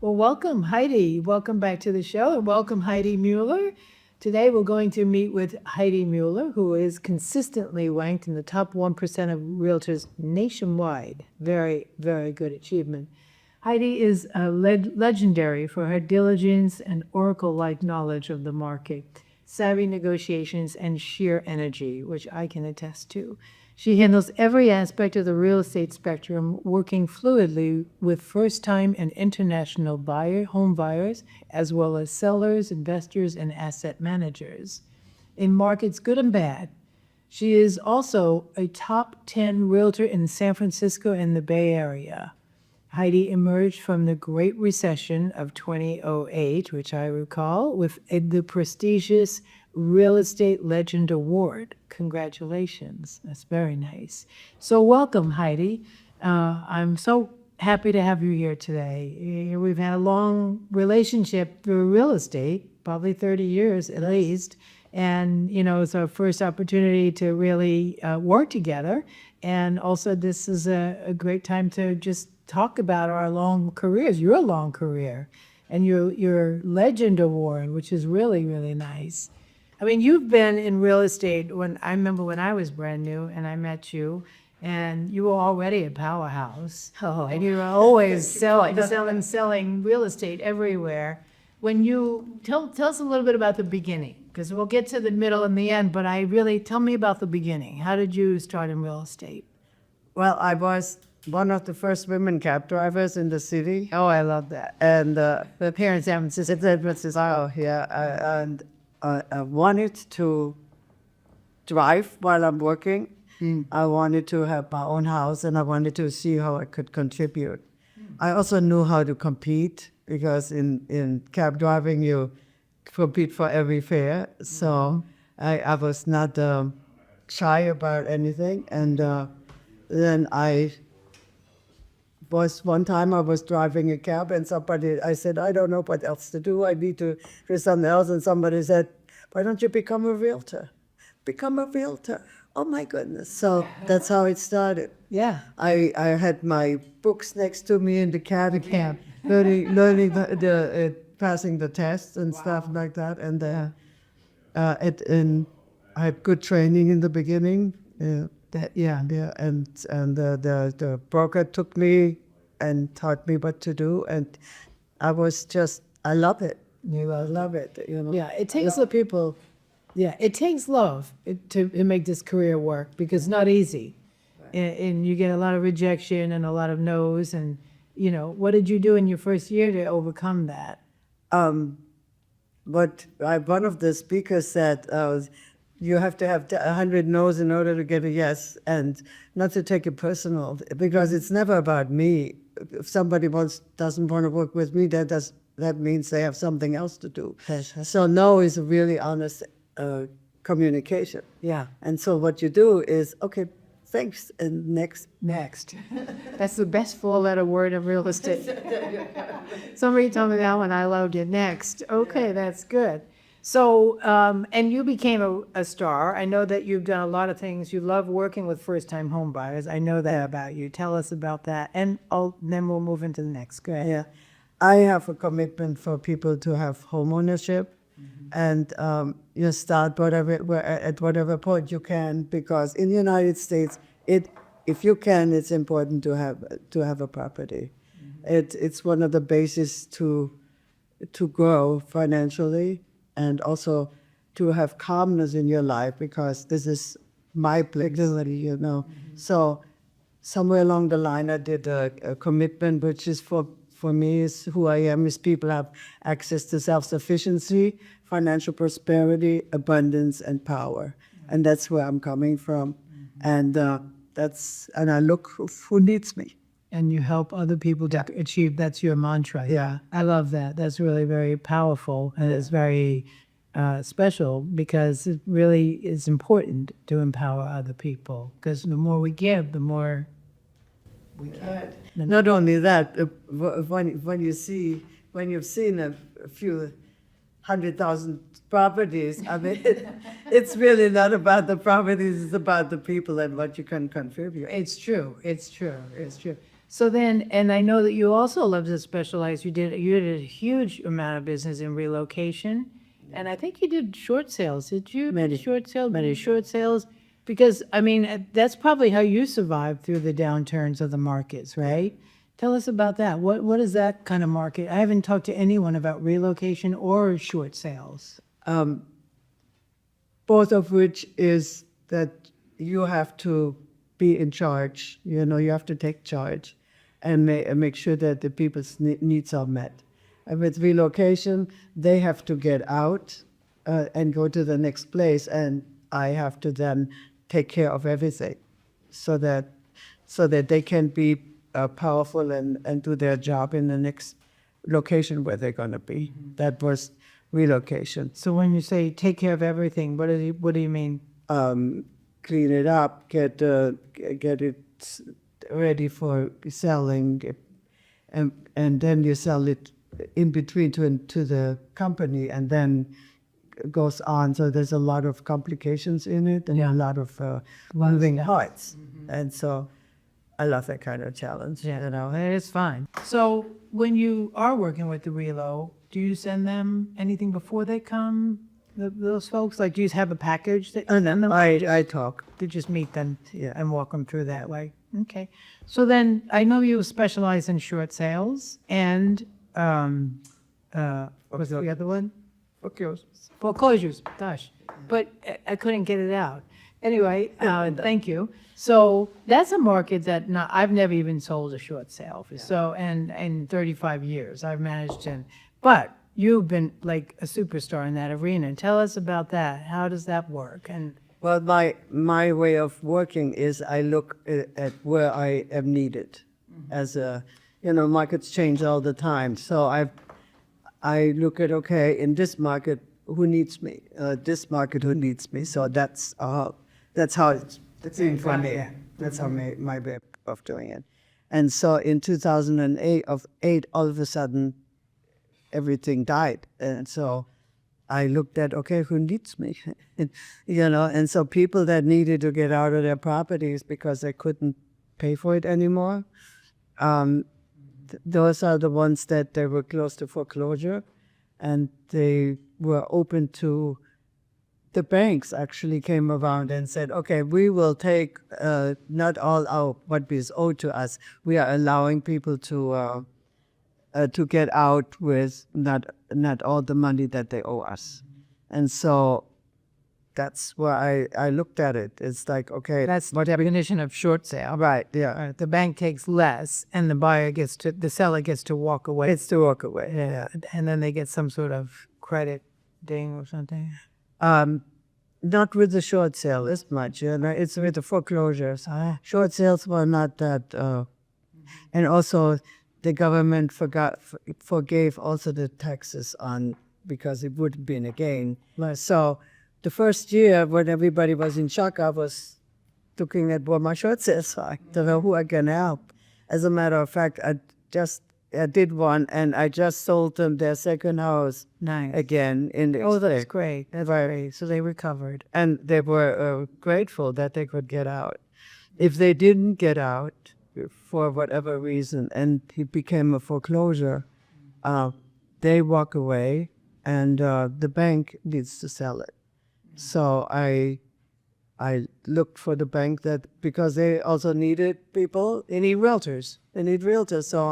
Well, welcome, Heidi. Welcome back to the show, and welcome, Heidi Mueller. Today, we're going to meet with Heidi Mueller, who is consistently ranked in the top 1% of realtors nationwide. Very, very good achievement. Heidi is legendary for her diligence and oracle-like knowledge of the market, savvy negotiations, and sheer energy, which I can attest to. She handles every aspect of the real estate spectrum, working fluidly with first-time and international home buyers, as well as sellers, investors, and asset managers in markets good and bad. She is also a top 10 realtor in San Francisco and the Bay Area. Heidi emerged from the Great Recession of 2008, which I recall, with the prestigious Real Estate Legend Award. Congratulations. That's very nice. So welcome, Heidi. I'm so happy to have you here today. We've had a long relationship through real estate, probably 30 years at least. And, it's our first opportunity to really work together. And also, this is a great time to just talk about our long careers, your long career, and your Legend Award, which is really, really nice. I mean, you've been in real estate I remember when I was brand new and I met you, and you were already a powerhouse. Oh, and you were always selling real estate everywhere. When you tell us a little bit about the beginning, because we'll get to the middle and the end, but tell me about the beginning. How did you start in real estate? Well, I was one of the first women cab drivers in the city. Oh, I love that. And The parents San Francisco. oh, yeah, and I wanted to drive while I'm working. I wanted to have my own house, and I wanted to see how I could contribute. I also knew how to compete, because in cab driving, you compete for every fare. So I was not shy about anything. And then one time I was driving a cab, and I said, I don't know what else to do. I need to do something else. And somebody said, why don't you become a realtor? Become a realtor. Oh my goodness. So that's how it started. Yeah. I had my books next to me in the cab, learning passing the tests and stuff like that. And I had good training in the beginning. Yeah, and the broker took me and taught me what to do, and I love it. I love it. Yeah, it takes the people. Yeah, it takes love to make this career work, because it's not easy, and you get a lot of rejection and a lot of no's. And what did you do in your first year to overcome that? But one of the speakers said, you have to have 100 no's in order to get a yes, and not to take it personal, because it's never about me. If somebody doesn't want to work with me, that means they have something else to do. So no is a really honest communication. Yeah. And so what you do is, okay, thanks, and next. Next. That's the best four-letter word of real estate. Somebody told me that one. I loved it. Next. Okay, that's good. So, and you became a star. I know that you've done a lot of things. You love working with first-time home buyers. I know that about you. Tell us about that, and then we'll move into the next. Go ahead. Yeah, I have a commitment for people to have home ownership, and you start at whatever point you can, because in the United States, if you can, it's important to have a property. It's one of the bases to grow financially, and also to have calmness in your life, because this is my flexibility, So somewhere along the line, I did a commitment, which is for me, is who I am, is people have access to self-sufficiency, financial prosperity, abundance, and power. And that's where I'm coming from. And I look who needs me. And you help other people to achieve. That's your mantra. Yeah. I love that. That's really very powerful, and it's very special, because it really is important to empower other people, because the more we give, the more we get. Not only that, when you've seen a few 100,000 properties, I mean, it's really not about the properties, it's about the people and what you can contribute. It's true. It's true. It's true. So then, and I know that you also love to specialize. You did a huge amount of business in relocation, and I think you did short sales. Did you? Many short sales. Because I mean, that's probably how you survived through the downturns of the markets, right? Tell us about that. What is that kind of market? I haven't talked to anyone about relocation or short sales. Both of which is that you have to be in charge. You know, you have to take charge and make sure that the people's needs are met. And with relocation, they have to get out and go to the next place, and I have to then take care of everything so that they can be powerful and do their job in the next location where they're going to be. That was relocation. So when you say take care of everything, what do you mean? Clean it up, get it ready for selling, and then you sell it in between to the company, and then it goes on. So there's a lot of complications in it, and a lot of moving parts, and so I love that kind of challenge. Yeah, You know, it's fine. So when you are working with the relo, do you send them anything before they come? Those folks, like, do you have a package that and then I talk. to just meet them and walk them through that way? Okay. So then I know you specialize in short sales and what was the other one? Foreclosures. Gosh, but I couldn't get it out. Anyway, thank you. So that's a market that I've never even sold a short sale. So and in 35 years I've managed to, but you've been like a superstar in that arena. Tell us about that. How does that work? And Well, my way of working is I look at where I am needed, as a, you know, markets change all the time. So I look at, okay, in this market, who needs me? This market, who needs me? So that's how it's been for me. That's how my way of doing it. And so in 2008, all of a sudden, everything died, and so I looked at, okay, who needs me? You know, and so people that needed to get out of their properties because they couldn't pay for it anymore, those are the ones that they were close to foreclosure, and they were open to, the banks actually came around and said, okay, we will take not all what is owed to us. We are allowing people to get out with not all the money that they owe us. And so that's where I looked at it. It's like, okay. that's the definition of short sale. Right, yeah. The bank takes less and the seller gets to walk away. It's to walk away. Yeah. And then they get some sort of credit ding or something. Not with the short sale as much. You know, it's with the foreclosures. Short sales were not that. And also, the government forgave also the taxes on, because it would have been a gain. So the first year when everybody was in shock, I was looking at what my short sales are, to know who I can help. As a matter of fact, I did one, and I just sold them their second house again. That's great. That's great. So they recovered. And they were grateful that they could get out. If they didn't get out, for whatever reason, and it became a foreclosure, they walk away, and the bank needs to sell it. So I looked for the bank because they also needed people. They need realtors. They need realtors. So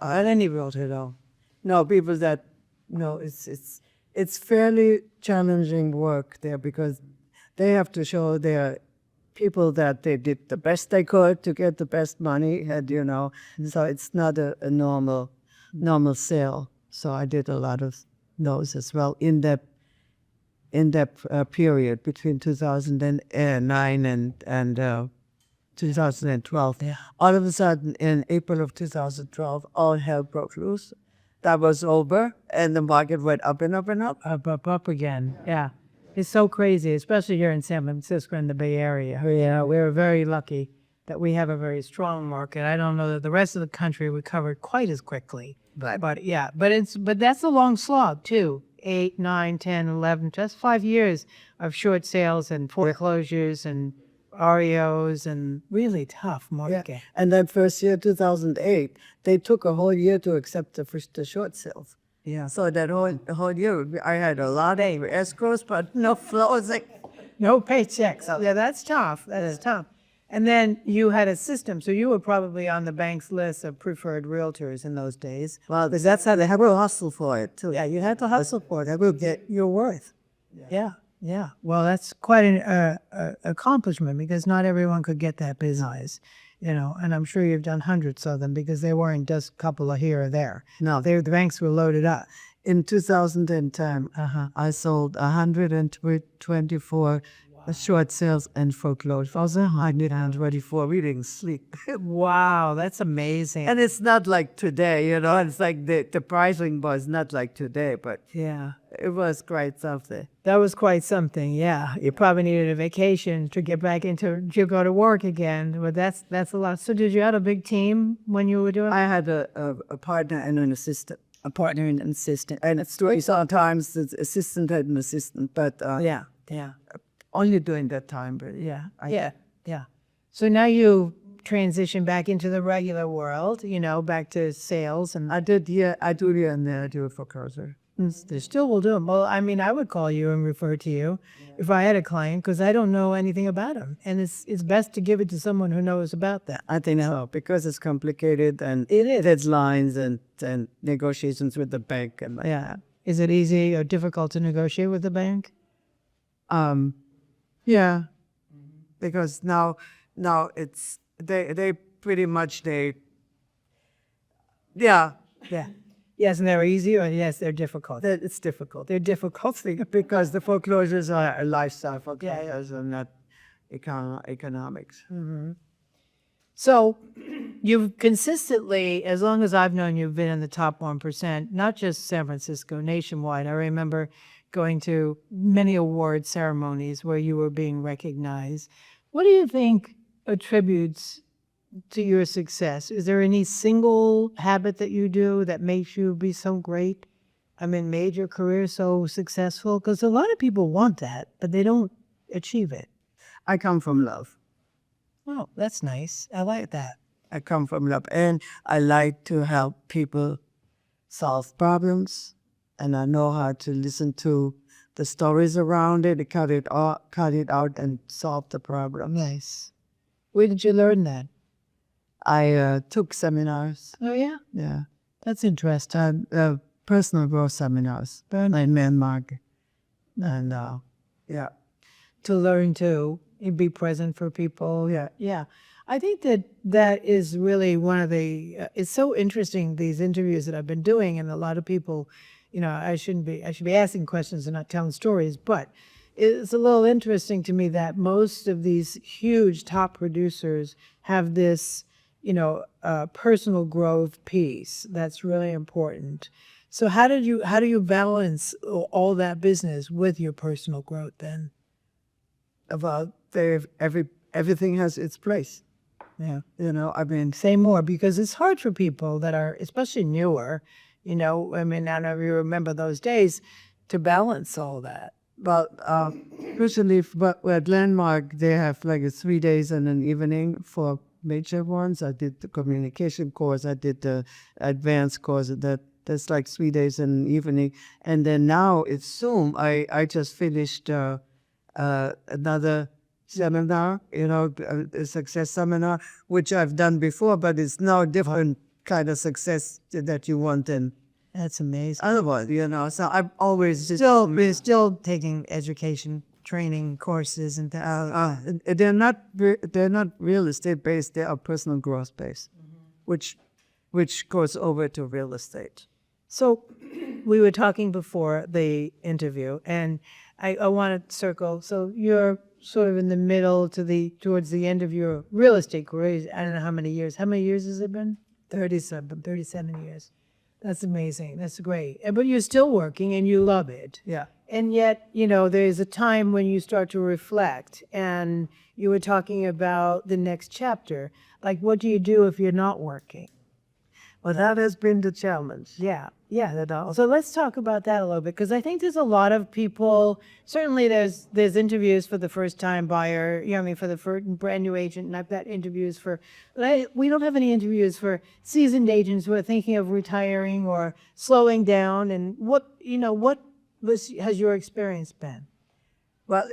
Not any realtor though. no, people that, no, it's fairly challenging work there, because they have to show their people that they did the best they could to get the best money, and you know, so it's not a normal sale. So I did a lot of those as well in that period between 2009 and 2012. Yeah. All of a sudden, in April of 2012, all hell broke loose. That was over, and the market went up and up and up. Up again. Yeah. It's so crazy, especially here in San Francisco and the Bay Area. Yeah, we're very lucky that we have a very strong market. I don't know that the rest of the country recovered quite as quickly. But yeah, but that's a long slog too. 8, 9, 10, 11, just 5 years of short sales and foreclosures and REOs and really tough market. And then first year, 2008, they took a whole year to accept the short sales. Yeah. So that whole year, I had a lot of escrows, but no closing. No paychecks. Yeah, that's tough. That is tough. And then you had a system, so you were probably on the bank's list of preferred realtors in those days. Well, because that's how they have to hustle for it, too. Yeah, you had to hustle for it. That will get your worth. Yeah. Yeah. Well, that's quite an accomplishment because not everyone could get that business, and I'm sure you've done hundreds of them because they weren't just a couple of here or there. No. The banks were loaded up. In 2010, I sold 124 short sales and foreclosure. I was 124 reading sleep. Wow, that's amazing. And it's not like today, it's like the pricing was not like today, but Yeah. it was quite something. That was quite something, yeah. You probably needed a vacation to get back to go to work again, but that's a lot. So did you have a big team when you were doing? I had a partner and an assistant. A partner and an assistant. And it's sometimes the assistant had an assistant, but Yeah. only during that time. But Yeah. So now you transition back into the regular world, back to sales and I do here and there, I do a foreclosure. they still will do them. Well, I mean, I would call you and refer to you if I had a client because I don't know anything about them. And it's best to give it to someone who knows about that. I think so, because it's complicated and It is. deadlines and negotiations with the bank. And Yeah. Is it easy or difficult to negotiate with the bank? yeah, because now it's they pretty much Yeah. Yes, and they're easy, or yes, they're difficult. it's difficult They're difficult. because the foreclosures are a lifestyle foreclosures and not economics. So you've consistently, as long as I've known you, you've been in the top 1%, not just San Francisco, nationwide. I remember going to many award ceremonies where you were being recognized. What do you think attributes to your success? Is there any single habit that you do that makes you be so great? Made your career so successful? Because a lot of people want that, but they don't achieve it. I come from love. Oh, that's nice. I like that. I come from love, and I like to help people solve problems, and I know how to listen to the stories around it, cut it out, and solve the problem. Nice. Where did you learn that? I took seminars. Oh, yeah? Yeah, That's interesting. personal growth seminars in Myanmar, and yeah. To learn to be present for people. Yeah. I think that is really one of the, it's so interesting, these interviews that I've been doing, and a lot of people, I should be asking questions and not telling stories, but it's a little interesting to me that most of these huge top producers have this, personal growth piece that's really important. So how do you balance all that business with your personal growth then? About everything has its place. Yeah. Say More because it's hard for people that are especially newer, I don't know if you remember those days, to balance all that. But usually, but at Landmark, they have like 3 days and an evening for major ones. I did the communication course. I did the advanced course. That's like 3 days and an evening. And then now it's Zoom. I just finished another seminar, a success seminar, which I've done before, but it's now different kind of success that you want in. That's amazing. Otherwise, so I'm always just Still taking education training courses and they're not real estate based. They are personal growth based, which goes over to real estate. So we were talking before the interview, and I want to circle. So you're sort of in the middle towards the end of your real estate career. I don't know how many years. How many years has it been? 37 years. That's amazing. That's great. But you're still working and you love it. Yeah. And yet, there's a time when you start to reflect, and you were talking about the next chapter. Like, what do you do if you're not working? Well, that has been the challenge. Yeah, yeah, that all. So let's talk about that a little bit, because I think there's a lot of people. Certainly, there's interviews for the first time buyer. You know, I mean, for the first brand new agent, and I've got interviews for. We don't have any interviews for seasoned agents who are thinking of retiring or slowing down. And what has your experience been? Well,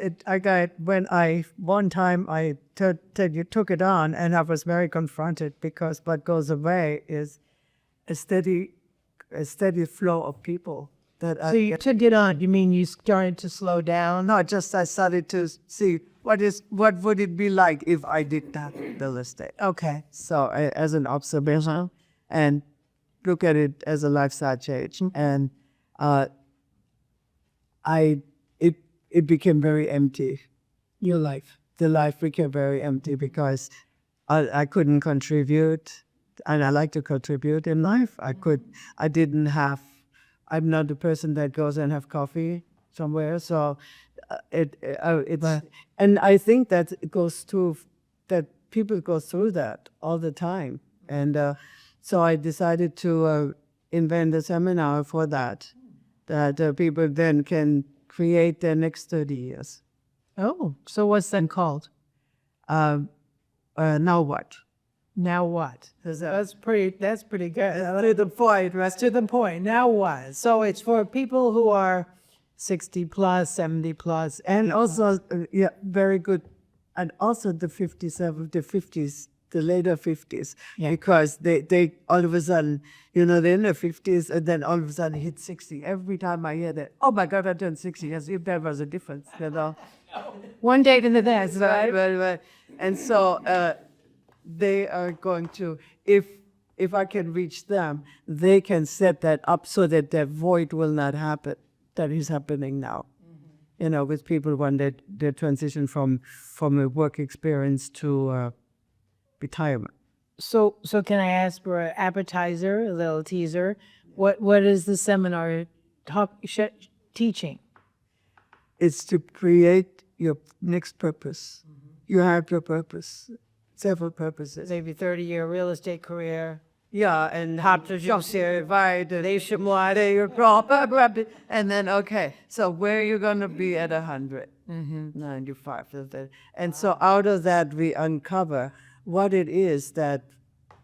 one time I you took it on, and I was very confronted because what goes away is a steady flow of people that So you took it on. You mean you started to slow down? not just I started to see what would it be like if I did not real estate. Okay. So as an observation, and look at it as a lifestyle change, and it became very empty. Your life. The life became very empty because I couldn't contribute, and I like to contribute in life. I'm not the person that goes and have coffee somewhere. So and I think that it goes through, that people go through that all the time. And so I decided to invent a seminar for that people then can create their next 30 years. Oh, so what's that called? Now what? Now what? That's pretty good. To the point, right? To the point. Now what? So it's for people who are 60 plus, 70 plus. And also, very good. And also the 50s, the later 50s, because they all of a sudden, they're in their 50s, and then all of a sudden hit 60. Every time I hear that, oh my God, I turned 60, as if there was a difference, One day to the next, right? Right. And so they are going to, if I can reach them, they can set that up so that that void will not happen, that is happening now. With people when they transition from a work experience to retirement. So can I ask for an appetizer, a little teaser? What is the seminar teaching? It's to create your next purpose. You have your purpose, several purposes. Maybe 30-year real estate career. Yeah, and How to survive the nationwide, and then so where are you going to be at 100? 95. And so out of that we uncover what it is that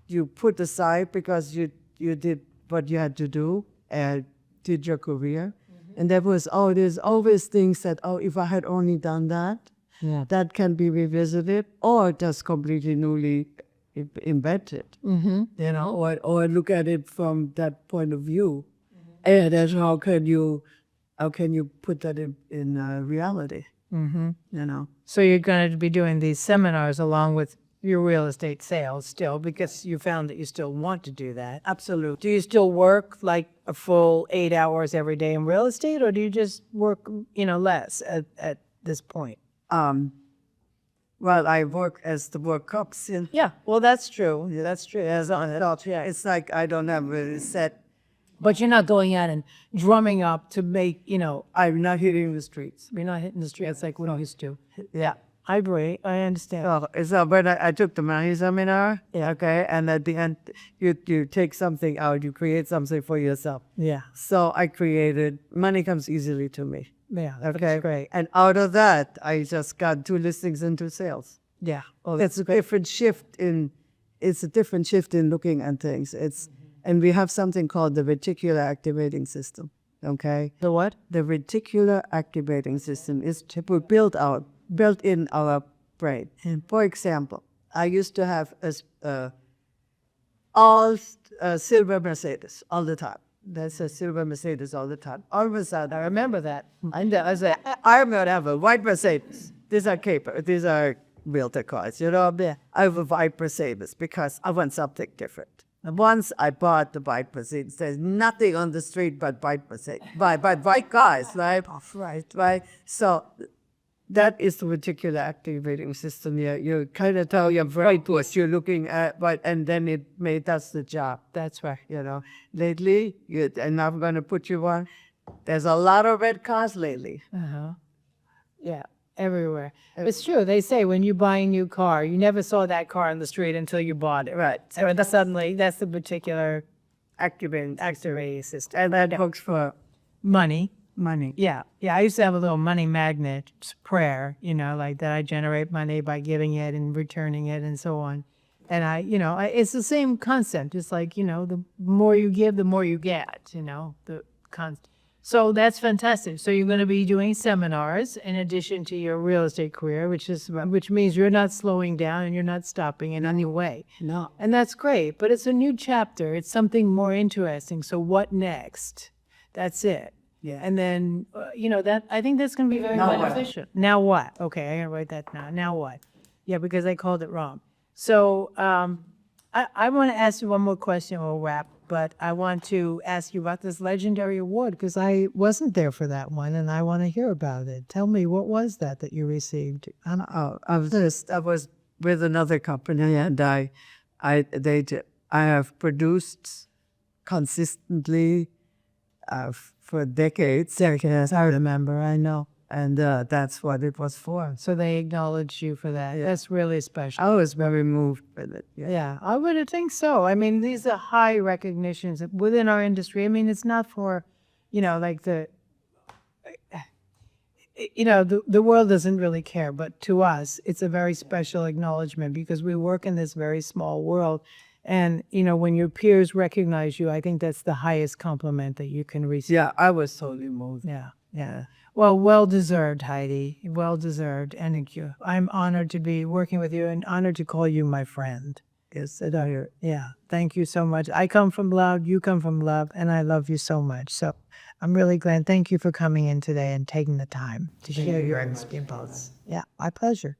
you put aside because you did what you had to do and did your career. And there's always things that, if I had only done that, that can be revisited or just completely newly invented, or look at it from that point of view. And that's how can you put that in reality, So you're going to be doing these seminars along with your real estate sales still, because you found that you still want to do that. Absolutely. Do you still work like a full 8 hours every day in real estate, or do you just work, less at this point? Well, I work as the work comes in. Yeah, well, that's true. Yeah, that's true. As on it all, it's like I don't have a set. But you're not going out and drumming up to make, I'm not hitting the streets. you're not hitting the streets like we used to. Yeah, I agree. I understand. So when I took the money seminar, and at the end, you take something out, you create something for yourself. Yeah. So I created, money comes easily to me. Yeah, that's great. And out of that, I just got 2 listings and 2 sales. Yeah. Well, It's a different shift in looking at things. And we have something called the reticular activating system. Okay. the what? The reticular activating system is built in our brain. And for example, I used to have all silver Mercedes all the time. That's a silver Mercedes all the time. All of a sudden, I remember that. I said, I'm going to have a white Mercedes. These are realtor cars, I have a white Mercedes because I want something different. And once I bought the white Mercedes, there's nothing on the street but white Mercedes, but white cars, right? Right. So that is the reticular activating system. You kind of tell your brain what you're looking at, and then that's the job. That's right. Lately, and I'm going to put you on, there's a lot of red cars lately. Yeah, everywhere. It's true. They say when you buy a new car, you never saw that car on the street until you bought it. Right. So suddenly, that's the particular activating system. And that works for Money. money. Yeah. Yeah. I used to have a little money magnet prayer, like that I generate money by giving it and returning it and so on. And it's the same concept. It's like, the more you give, the more you get, the concept. So that's fantastic. So you're going to be doing seminars in addition to your real estate career, which means you're not slowing down and you're not stopping in any way. No. And that's great. But it's a new chapter. It's something more interesting. So what next? That's it. Yeah. And then, that I think that's going to be very Now what? beneficial. Now what? Okay, I got to write that down. Now what? Yeah, because I called it wrong. So I want to ask you one more question. We'll wrap. But I want to ask you about this legendary award because I wasn't there for that one, and I want to hear about it. Tell me, what was that you received? I was with another company, and I have produced consistently for decades. Yes, I remember. I know. And that's what it was for. So they acknowledged you for that. Yeah. That's really special. I was very moved with it. Yeah, I would think so. I mean, these are high recognitions within our industry. I mean, it's not for, like the world doesn't really care, but to us, it's a very special acknowledgement because we work in this very small world. And, when your peers recognize you, I think that's the highest compliment that you can receive. Yeah, I was totally moved. Yeah, yeah. Well, well-deserved, Heidi. Well-deserved. And thank you. I'm honored to be working with you and honored to call you my friend. Yes, Yeah, thank you so much. I come from love, you come from love, and I love you so much. So I'm really glad. Thank you for coming in today and taking the time to share your experience. Yeah, my pleasure.